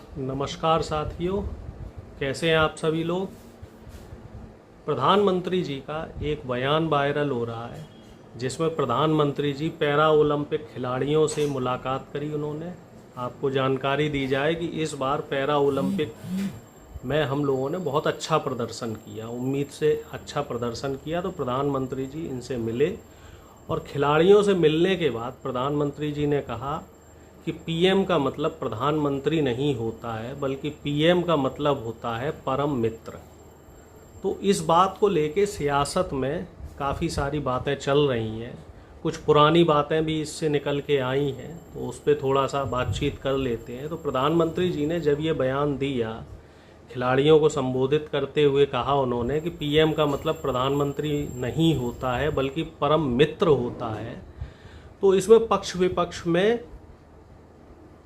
नमस्कार साथियों, कैसे हैं आप सभी लोग। प्रधानमंत्री जी का एक बयान वायरल हो रहा है जिसमें प्रधानमंत्री जी पैरा ओलंपिक खिलाड़ियों से मुलाकात करी। उन्होंने आपको जानकारी दी जाए कि इस बार पैरा ओलंपिक में हम लोगों ने बहुत अच्छा प्रदर्शन किया, उम्मीद से अच्छा प्रदर्शन किया। तो प्रधानमंत्री जी इनसे मिले और खिलाड़ियों से मिलने के बाद प्रधानमंत्री जी ने कहा कि पीएम का मतलब प्रधानमंत्री नहीं होता है, बल्कि पीएम का मतलब होता है परम मित्र। तो इस बात को लेके सियासत में काफ़ी सारी बातें चल रही हैं, कुछ पुरानी बातें भी इससे निकल के आई हैं, तो उस पर थोड़ा सा बातचीत कर लेते हैं। तो प्रधानमंत्री जी ने जब ये बयान दिया, खिलाड़ियों को संबोधित करते हुए कहा उन्होंने कि पीएम का मतलब प्रधानमंत्री नहीं होता है, बल्कि परम मित्र होता है। तो इसमें पक्ष विपक्ष में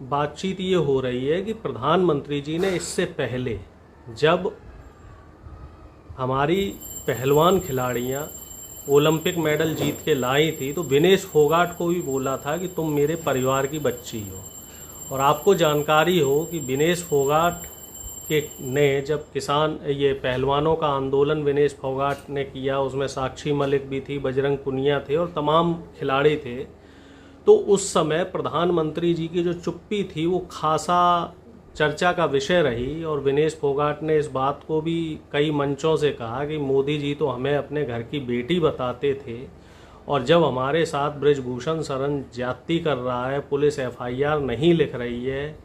बातचीत ये हो रही है कि प्रधानमंत्री जी ने इससे पहले जब हमारी पहलवान खिलाड़ियां ओलंपिक मेडल जीत के लाई थी तो विनेश फोगाट को भी बोला था कि तुम मेरे परिवार की बच्ची हो। और आपको जानकारी हो कि विनेश फोगाट ने जब किसान ये पहलवानों का आंदोलन विनेश फोगाट ने किया, उसमें साक्षी मलिक भी थी, बजरंग पुनिया थे और तमाम खिलाड़ी थे। तो उस समय प्रधानमंत्री जी की जो चुप्पी थी वो खासा चर्चा का विषय रही। और विनेश फोगाट ने इस बात को भी कई मंचों से कहा कि मोदी जी तो हमें अपने घर की बेटी बताते थे, और जब हमारे साथ बृजभूषण शरण ज्यादती कर रहा है, पुलिस एफआईआर नहीं लिख रही है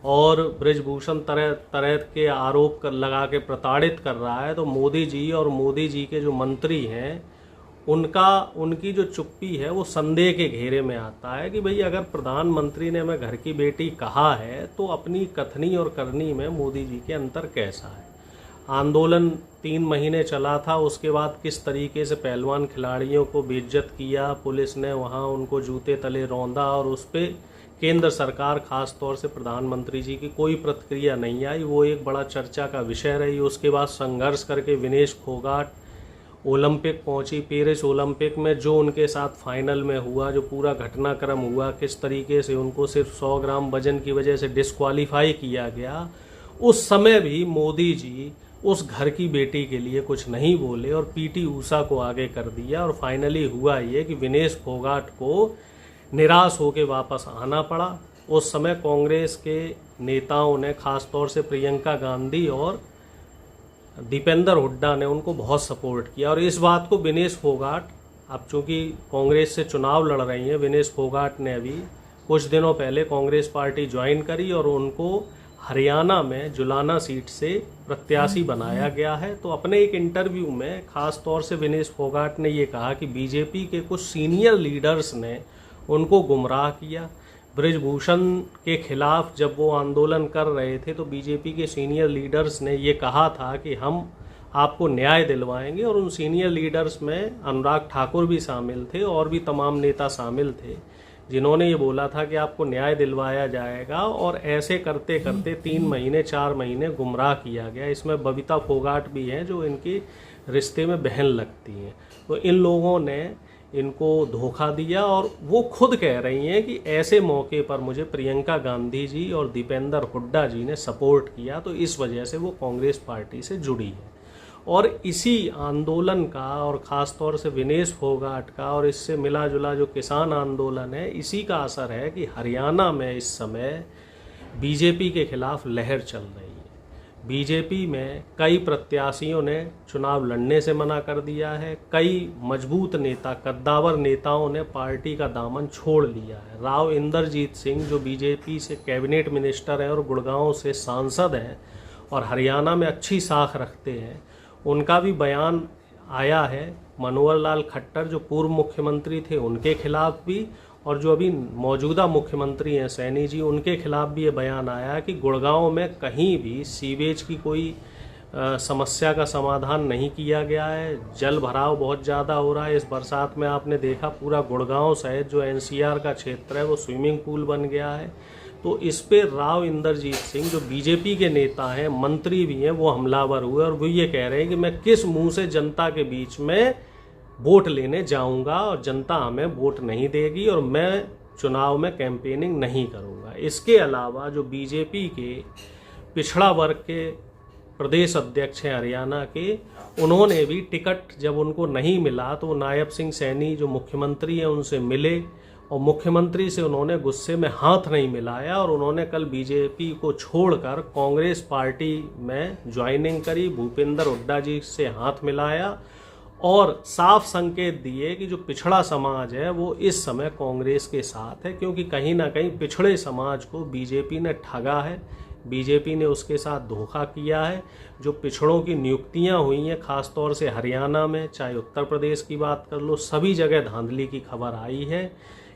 और बृजभूषण तरह तरह के आरोप लगा के प्रताड़ित कर रहा है, तो मोदी जी और मोदी जी के जो मंत्री हैं उनकी जो चुप्पी है वो संदेह के घेरे में आता है कि भाई अगर प्रधानमंत्री ने हमें घर की बेटी कहा है तो अपनी कथनी और करनी में मोदी जी के अंतर कैसा है। आंदोलन 3 महीने चला था, उसके बाद किस तरीके से पहलवान खिलाड़ियों को बेइज्जत किया, पुलिस ने वहां उनको जूते तले रौंदा और उस पर केंद्र सरकार खास तौर से प्रधानमंत्री जी की कोई प्रतिक्रिया नहीं आई, वो एक बड़ा चर्चा का विषय रही। उसके बाद संघर्ष करके विनेश फोगाट ओलंपिक पहुंची। पेरिस ओलंपिक में जो उनके साथ फाइनल में हुआ, जो पूरा घटनाक्रम हुआ, किस तरीके से उनको सिर्फ 100 ग्राम वजन की वजह से डिस्क्वालीफाई किया गया, उस समय भी मोदी जी उस घर की बेटी के लिए कुछ नहीं बोले और पीटी ऊषा को आगे कर दिया। और फाइनली हुआ ये कि विनेश फोगाट को निराश होकर वापस आना पड़ा। उस समय कांग्रेस के नेताओं ने, खास तौर से प्रियंका गांधी और दीपेंद्र हुड्डा ने उनको बहुत सपोर्ट किया। और इस बात को विनेश फोगाट, अब चूंकि कांग्रेस से चुनाव लड़ रही हैं, विनेश फोगाट ने अभी कुछ दिनों पहले कांग्रेस पार्टी ज्वाइन करी और उनको हरियाणा में जुलाना सीट से प्रत्याशी बनाया गया है। तो अपने एक इंटरव्यू में खास तौर से विनेश फोगाट ने ये कहा कि बीजेपी के कुछ सीनियर लीडर्स ने उनको गुमराह किया। बृजभूषण के खिलाफ जब वो आंदोलन कर रहे थे तो बीजेपी के सीनियर लीडर्स ने ये कहा था कि हम आपको न्याय दिलवाएंगे, और उन सीनियर लीडर्स में अनुराग ठाकुर भी शामिल थे और भी तमाम नेता शामिल थे जिन्होंने ये बोला था कि आपको न्याय दिलवाया जाएगा। और ऐसे करते करते 3 महीने 4 महीने गुमराह किया गया। इसमें बबीता फोगाट भी हैं जो इनके रिश्ते में बहन लगती हैं। तो इन लोगों ने इनको धोखा दिया और वो खुद कह रही हैं कि ऐसे मौके पर मुझे प्रियंका गांधी जी और दीपेंद्र हुड्डा जी ने सपोर्ट किया, तो इस वजह से वो कांग्रेस पार्टी से जुड़ी है। और इसी आंदोलन का और ख़ास तौर से विनेश फोगाट का और इससे मिला जुला जो किसान आंदोलन है, इसी का असर है कि हरियाणा में इस समय बीजेपी के खिलाफ लहर चल रही है। बीजेपी में कई प्रत्याशियों ने चुनाव लड़ने से मना कर दिया है। कई मजबूत नेता, कद्दावर नेताओं ने पार्टी का दामन छोड़ लिया है। राव इंदरजीत सिंह जो बीजेपी से कैबिनेट मिनिस्टर हैं और गुड़गांव से सांसद हैं और हरियाणा में अच्छी साख रखते हैं, उनका भी बयान आया है। मनोहर लाल खट्टर जो पूर्व मुख्यमंत्री थे उनके खिलाफ भी, और जो अभी मौजूदा मुख्यमंत्री हैं सैनी जी, उनके खिलाफ भी ये बयान आया कि गुड़गांव में कहीं भी सीवेज की कोई समस्या का समाधान नहीं किया गया है। जल भराव बहुत ज़्यादा हो रहा है। इस बरसात में आपने देखा पूरा गुड़गांव सहित जो एनसीआर का क्षेत्र है वो स्विमिंग पूल बन गया है। तो इस पे राव इंदरजीत सिंह जो बीजेपी के नेता हैं, मंत्री भी हैं, वो हमलावर हुए और वो ये कह रहे हैं कि मैं किस मुंह से जनता के बीच में वोट लेने जाऊंगा और जनता हमें वोट नहीं देगी और मैं चुनाव में कैंपेनिंग नहीं करूंगा। इसके अलावा जो बीजेपी के पिछड़ा वर्ग के प्रदेश अध्यक्ष हैं हरियाणा के, उन्होंने भी टिकट जब उनको नहीं मिला तो नायब सिंह सैनी जो मुख्यमंत्री हैं उनसे मिले और मुख्यमंत्री से उन्होंने गुस्से में हाथ नहीं मिलाया और उन्होंने कल बीजेपी को छोड़कर कांग्रेस पार्टी में ज्वाइनिंग करी, भूपेंद्र हुड्डा जी से हाथ मिलाया और साफ संकेत दिए कि जो पिछड़ा समाज है वो इस समय कांग्रेस के साथ है, क्योंकि कहीं ना कहीं पिछड़े समाज को बीजेपी ने ठगा है, बीजेपी ने उसके साथ धोखा किया है। जो पिछड़ों की नियुक्तियां हुई हैं खासतौर से हरियाणा में, चाहे उत्तर प्रदेश की बात कर लो, सभी जगह धांधली की खबर आई है।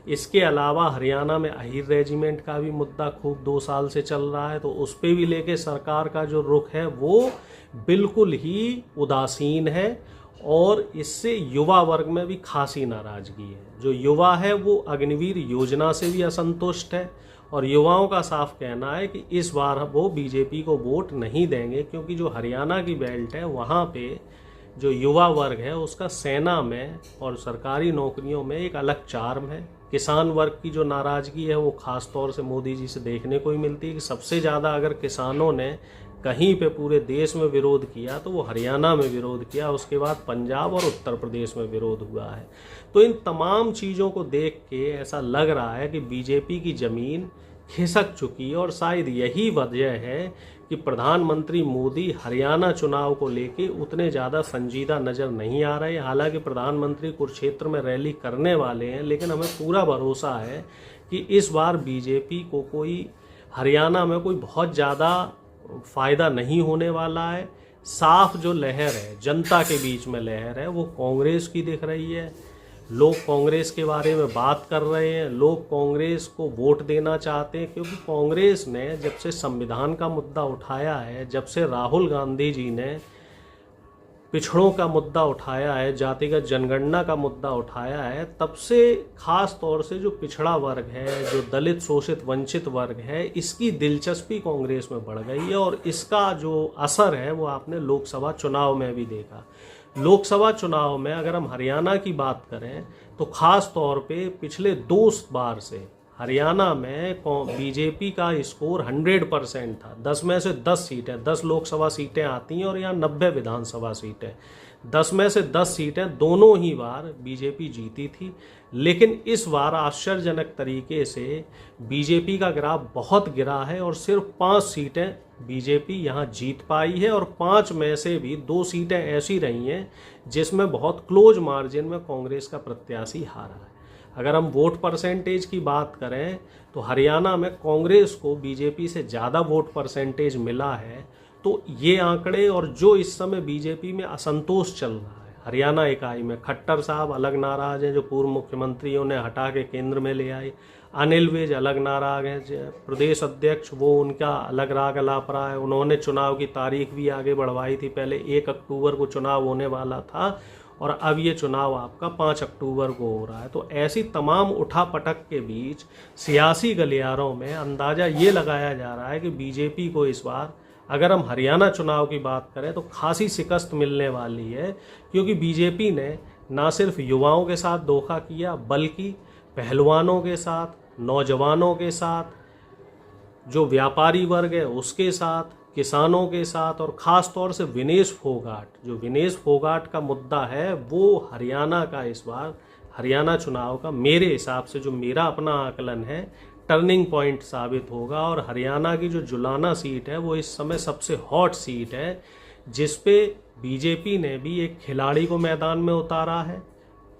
इसके अलावा हरियाणा में अहीर रेजिमेंट का भी मुद्दा खूब 2 साल से चल रहा है, तो उस पर भी लेके सरकार का जो रुख है वो बिल्कुल ही उदासीन है और इससे युवा वर्ग में भी खासी नाराजगी है। जो युवा है वो अग्निवीर योजना से भी असंतुष्ट है और युवाओं का साफ कहना है कि इस बार वो बीजेपी को वोट नहीं देंगे, क्योंकि जो हरियाणा की बेल्ट है वहाँ पे जो युवा वर्ग है उसका सेना में और सरकारी नौकरियों में एक अलग चार्म है। किसान वर्ग की जो नाराज़गी है वो ख़ास तौर से मोदी जी से देखने को ही मिलती है कि सबसे ज़्यादा अगर किसानों ने कहीं पे पूरे देश में विरोध किया तो वो हरियाणा में विरोध किया, उसके बाद पंजाब और उत्तर प्रदेश में विरोध हुआ है। तो इन तमाम चीज़ों को देख के ऐसा लग रहा है कि बीजेपी की ज़मीन खिसक चुकी है और शायद यही वजह है कि प्रधानमंत्री मोदी हरियाणा चुनाव को लेके उतने ज़्यादा संजीदा नज़र नहीं आ रहे। हालांकि प्रधानमंत्री कुरुक्षेत्र में रैली करने वाले हैं, लेकिन हमें पूरा भरोसा है कि इस बार बीजेपी को कोई हरियाणा में कोई बहुत ज़्यादा फ़ायदा नहीं होने वाला है। साफ जो लहर है, जनता के बीच में लहर है, वो कांग्रेस की दिख रही है। लोग कांग्रेस के बारे में बात कर रहे हैं, लोग कांग्रेस को वोट देना चाहते हैं, क्योंकि कांग्रेस ने जब से संविधान का मुद्दा उठाया है, जब से राहुल गांधी जी ने पिछड़ों का मुद्दा उठाया है, जातिगत जनगणना का मुद्दा उठाया है, तब से खास तौर से जो पिछड़ा वर्ग है, जो दलित शोषित वंचित वर्ग है, इसकी दिलचस्पी कांग्रेस में बढ़ गई है और इसका जो असर है वो आपने लोकसभा चुनाव में भी देखा। लोकसभा चुनाव में अगर हम हरियाणा की बात करें तो खास तौर पे पिछले 2 बार से हरियाणा में बीजेपी का स्कोर 100% था। 10 में से 10 सीटें, 10 लोकसभा सीटें आती हैं और यहाँ 90 विधानसभा सीटें, 10 में से 10 सीटें दोनों ही बार बीजेपी जीती थी। लेकिन इस बार आश्चर्यजनक तरीके से बीजेपी का ग्राफ बहुत गिरा है और सिर्फ 5 सीटें बीजेपी यहाँ जीत पाई है और 5 में से भी 2 सीटें ऐसी रही हैं जिसमें बहुत क्लोज मार्जिन में कांग्रेस का प्रत्याशी हारा है। अगर हम वोट परसेंटेज की बात करें तो हरियाणा में कांग्रेस को बीजेपी से ज़्यादा वोट परसेंटेज मिला है। तो ये आंकड़े और जो इस समय बीजेपी में असंतोष चल रहा है हरियाणा इकाई में, खट्टर साहब अलग नाराज हैं जो पूर्व मुख्यमंत्रियों ने हटा के केंद्र में ले आए, अनिल विज अलग नाराज हैं, प्रदेश अध्यक्ष वो उनका अलग राग अलाप रहा है, उन्होंने चुनाव की तारीख भी आगे बढ़वाई थी, पहले 1 अक्टूबर को चुनाव होने वाला था और अब ये चुनाव आपका 5 अक्टूबर को हो रहा है। तो ऐसी तमाम उठापटक के बीच सियासी गलियारों में अंदाज़ा ये लगाया जा रहा है कि बीजेपी को इस बार अगर हम हरियाणा चुनाव की बात करें तो खासी शिकस्त मिलने वाली है, क्योंकि बीजेपी ने ना सिर्फ युवाओं के साथ धोखा किया बल्कि पहलवानों के साथ, नौजवानों के साथ, जो व्यापारी वर्ग है उसके साथ, किसानों के साथ और ख़ास तौर से विनेश फोगाट, जो विनेश फोगाट का मुद्दा है वो हरियाणा का इस बार हरियाणा चुनाव का मेरे हिसाब से, जो मेरा अपना आकलन है, टर्निंग पॉइंट साबित होगा। और हरियाणा की जो जुलाना सीट है वो इस समय सबसे हॉट सीट है, जिस पे बीजेपी ने भी एक खिलाड़ी को मैदान में उतारा है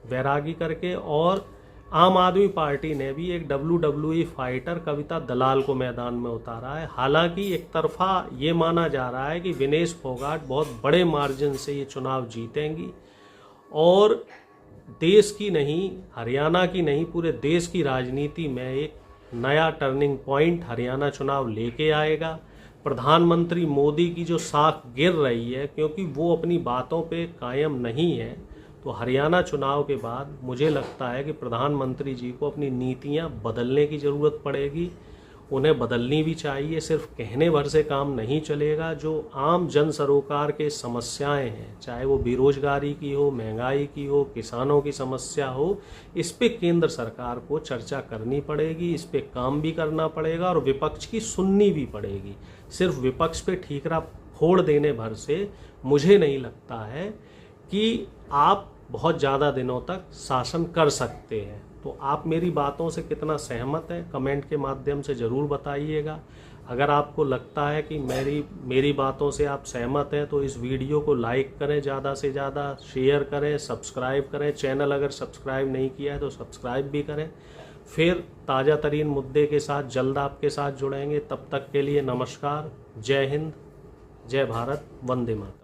वैरागी करके, और आम आदमी पार्टी ने भी एक WWE फाइटर कविता दलाल को मैदान में उतारा है। हालांकि एक तरफा ये माना जा रहा है कि विनेश फोगाट बहुत बड़े मार्जिन से ये चुनाव जीतेंगी और देश की नहीं, हरियाणा की नहीं, पूरे देश की राजनीति में एक नया टर्निंग पॉइंट हरियाणा चुनाव लेके आएगा। प्रधानमंत्री मोदी की जो साख गिर रही है क्योंकि वो अपनी बातों पे कायम नहीं है, तो हरियाणा चुनाव के बाद मुझे लगता है कि प्रधानमंत्री जी को अपनी नीतियां बदलने की ज़रूरत पड़ेगी उन्हें बदलनी भी चाहिए। सिर्फ कहने भर से काम नहीं चलेगा। जो आम जन सरोकार के समस्याएं हैं, चाहे वो बेरोजगारी की हो, महंगाई की हो, किसानों की समस्या हो, इस पे केंद्र सरकार को चर्चा करनी पड़ेगी, इस पे काम भी करना पड़ेगा और विपक्ष की सुननी भी पड़ेगी। सिर्फ विपक्ष पे ठीकरा फोड़ देने भर से मुझे नहीं लगता है कि आप बहुत ज़्यादा दिनों तक शासन कर सकते हैं। तो आप मेरी बातों से कितना सहमत हैं, कमेंट के माध्यम से ज़रूर बताइएगा। अगर आपको लगता है कि मेरी बातों से आप सहमत हैं तो इस वीडियो को लाइक करें, ज़्यादा से ज़्यादा शेयर करें, सब्सक्राइब करें। चैनल अगर सब्सक्राइब नहीं किया है तो सब्सक्राइब भी करें। फिर ताज़ा तरीन मुद्दे के साथ जल्द आपके साथ जुड़ेंगे। तब तक के लिए नमस्कार। जय हिंद, जय भारत, वंदे मातरम।